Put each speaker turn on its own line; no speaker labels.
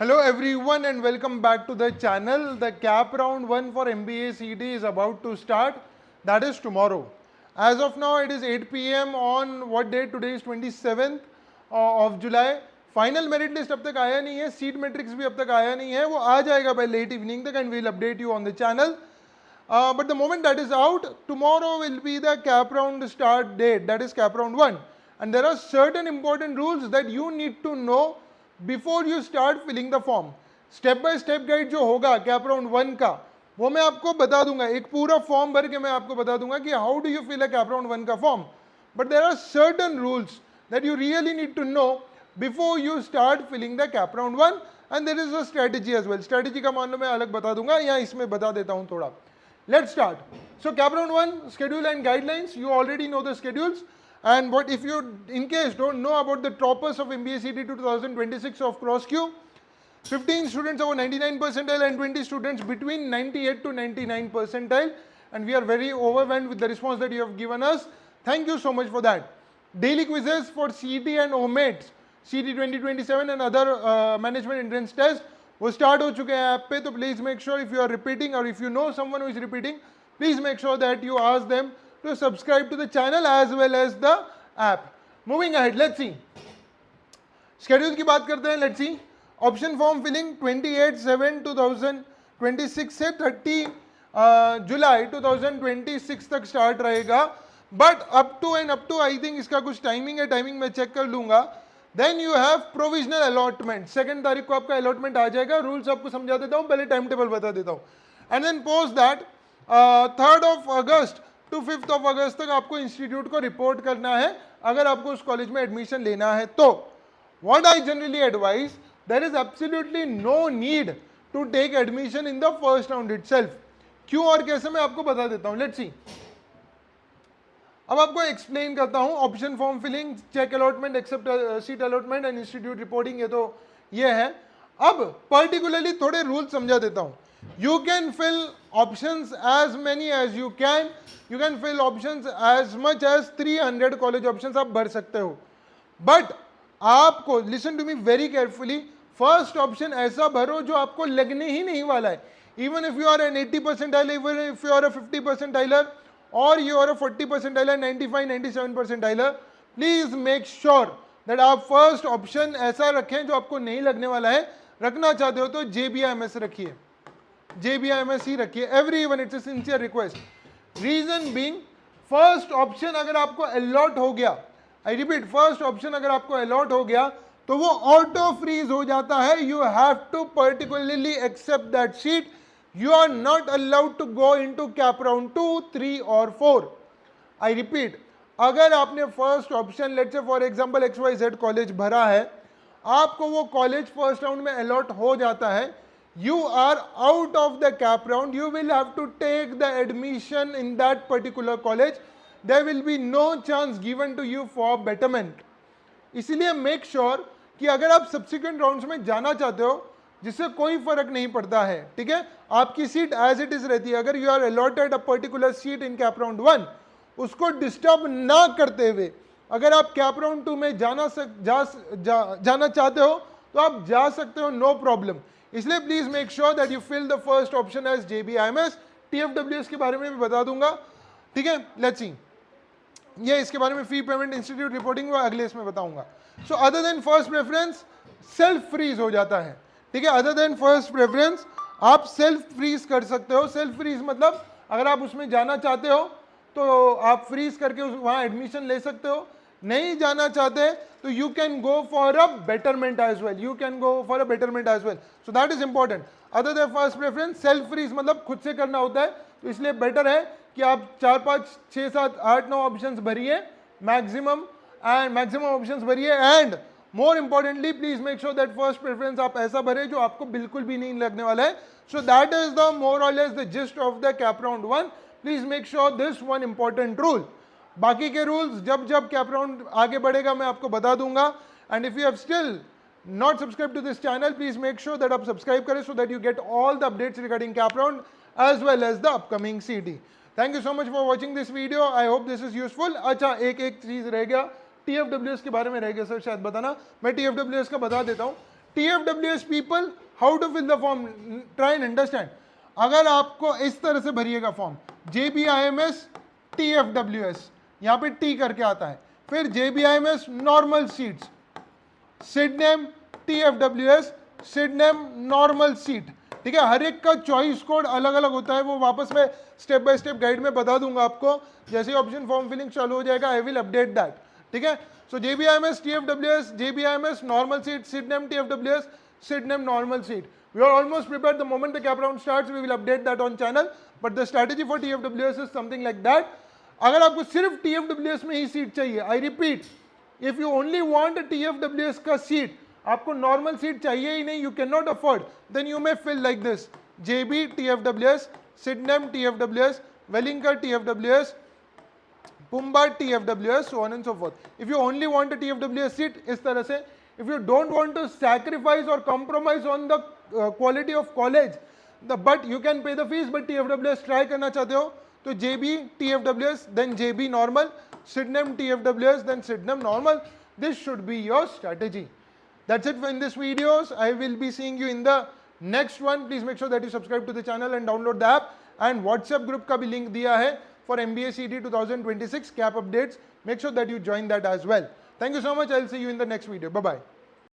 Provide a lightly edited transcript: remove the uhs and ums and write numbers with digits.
Hello everyone and welcome back to the channel. The CAP round 1 for MBA CET is about to start. That is tomorrow. As of now it is 8 p.m. on what date? Today is 27th of July. Final merit list अब तक आया नहीं है, seat matrix भी अब तक आया नहीं है, वो आ जाएगा बाय लेट इवनिंग तक and we will update you on the channel. But the moment that is out, tomorrow will be the CAP round start date, that is CAP round 1. And there are certain important rules that you need to know before you start filling the form. Step by step guide जो होगा cap round 1 का, वो मैं आपको बता दूंगा. एक पूरा फॉर्म भर के मैं आपको बता दूंगा कि how do you fill a CAP round 1 का form. But there are certain rules that you really need to know before you start filling the CAP round 1 and there is a strategy as well. Strategy का मान लो मैं अलग बता दूंगा या इसमें बता देता हूं थोड़ा. Let's start. So CAP round 1 schedule and guidelines, you already know the schedules. And what if you in case don't know about the toppers of MBA CET 2026 of CrossQ, 15 students over 99 percentile and 20 students between 98 to 99 percentile, and we are very overwhelmed with the response that you have given us. Thank you so much for that. Daily quizzes for CET and OMATs, CET 2027 and other management entrance tests वो start हो चुके हैं app पे. तो please make sure if you are repeating और if you know someone who is repeating, please make sure that you ask them to subscribe to the channel as well as the app. Moving ahead, let's see schedule की बात करते हैं. Let's see option form filling 28/7/2026 से 30 जुलाई 2026 तक start रहेगा. But up to I think इसका कुछ टाइमिंग है, टाइमिंग मैं चेक कर लूंगा. Then you have provisional allotment. 2 तारीख को आपका अलॉटमेंट आ जाएगा. रूल्स आपको समझा देता हूँ, पहले टाइम टेबल बता देता हूँ. एंड देन पोस्ट दैट 3 अगस्त टू 5 अगस्त तक आपको इंस्टीट्यूट को रिपोर्ट करना है अगर आपको उस कॉलेज में एडमिशन लेना है. तो what I generally advise, there is absolutely no need to take admission in the first round itself. क्यों और कैसे मैं आपको बता देता हूँ. Let's see. अब आपको एक्सप्लेन करता हूं. Option form filling, check allotment, accept seat allotment and institute reporting, ये तो ये है. अब पर्टिकुलरली थोड़े रूल समझा देता हूं. You can fill options as many as you can fill options as much as 300 college options आप भर सकते हो. बट आपको listen to me very carefully, first option ऐसा भरो जो आपको लगने ही नहीं वाला है. Even if you are an 80 percentile, even if you are a 50 percentiler or you are a 40 percentiler, 95, 97 percentiler, please make sure that आप फर्स्ट ऑप्शन ऐसा रखें जो आपको नहीं लगने वाला है. रखना चाहते हो तो JBIMS रखिए, JBIMS ही रखिए. Everyone, it's a sincere request. Reason being, first option अगर आपको अलॉट हो गया, आई रिपीट, फर्स्ट ऑप्शन अगर आपको अलॉट हो गया तो वो ऑटो फ्रीज हो जाता है. You have to particularly accept that seat. You are not allowed to go into cap round 2, 3 or 4. I repeat, अगर आपने first option let's say for example XYZ college भरा है, आपको वो कॉलेज फर्स्ट राउंड में अलॉट हो जाता है, you are out of the cap round. You will have to take the admission in that particular college. There will be no chance given to you for betterment. इसीलिए make sure कि अगर आप subsequent rounds में जाना चाहते हो जिससे कोई फर्क नहीं पड़ता है, ठीक है, आपकी सीट एज इट इज रहती है. अगर you are allotted a particular seat in CAP round 1, उसको डिस्टर्ब ना करते हुए अगर आप कैप राउंड 2 में जाना चाहते हो तो आप जा सकते हो, नो प्रॉब्लम. इसलिए please make sure that you fill the first option as JBIMS. TFWS के बारे में भी बता दूंगा, ठीक है. लेट्स सी, ये इसके बारे में फी पेमेंट, इंस्टीट्यूट रिपोर्टिंग वो अगले इसमें बताऊंगा. So other than first preference, self freeze हो जाता है, ठीक है. अदर देन फर्स्ट प्रेफरेंस आप सेल्फ फ्रीज कर सकते हो. सेल्फ फ्रीज मतलब अगर आप उसमें जाना चाहते हो तो आप फ्रीज करके वहां एडमिशन ले सकते हो. नहीं जाना चाहते तो you can go for a betterment as well. You can go for a betterment as well. So that is important. Other than first preference, self freeze मतलब खुद से करना होता है. तो इसलिए बेटर है कि आप 4, 5, 6, 7, 8, 9 ऑप्शंस भरिए मैक्सिमम ऑप्शंस भरिए. And more importantly please make sure that first preference आप ऐसा भरे जो आपको बिल्कुल भी नहीं लगने वाला है. So that is the more और less the gist of the CAP round 1. Please make sure this one important rule. बाकी के रूल्स जब जब कैप राउंड आगे बढ़ेगा मैं आपको बता दूंगा. And if you have still not subscribe to this channel, please make sure that आप सब्सक्राइब करें so that you get all the updates regarding CAP round as well as the upcoming CET. Thank you so much for watching this video. I hope this is useful. अच्छा, एक चीज रह गया, TFWS के बारे में रह गया सर शायद बताना. मैं TFWS का बता देता हूँ. TFWS people, how to fill the form? Try and understand. अगर आपको इस तरह से भरिएगा फॉर्म, JBIMS TFWS, यहाँ पे T करके आता है, फिर JBIMS normal seats, Sydenham TFWS Sydenham normal seat, ठीक है। हर एक का चॉइस कोड अलग अलग होता है, वो वापस में स्टेप बाय स्टेप गाइड में बता दूंगा आपको, जैसे ही ऑप्शन फॉर्म फिलिंग चालू हो जाएगा आई विल अपडेट दैट, ठीक है। सो JBIMS TFWS, JBIMS normal seat, SIDNAM TFWS, SIDNAM normal seat. We are almost prepared. The moment the cap round starts, we will update that on channel. But the strategy for TFWS is something like that. अगर आपको सिर्फ TFWS में ही seat चाहिए, I repeat, if you only want a TFWS का seat, आपको normal seat चाहिए ही नहीं, you cannot afford, then you may fill like this: JB TFWS, SIDNAM TFWS, Wellinger TFWS, Pumba TFWS, so on and so forth. If you only want a TFWS seat, इस तरह से. If you don't want to sacrifice or compromise on the quality of college, but you can pay the fees, but TFWS try करना चाहते हो, तो JB TFWS, then JB normal, SIDNAM TFWS, then SIDNAM normal. This should be your strategy. That's it in this videos. I will be seeing you in the next one. Please make sure that you subscribe to the channel and download the app. And WhatsApp group का भी link दिया है for MBA CET 2026 cap updates. Make sure that you join that as well. Thank you so much. I'll see you in the next video. Bye bye.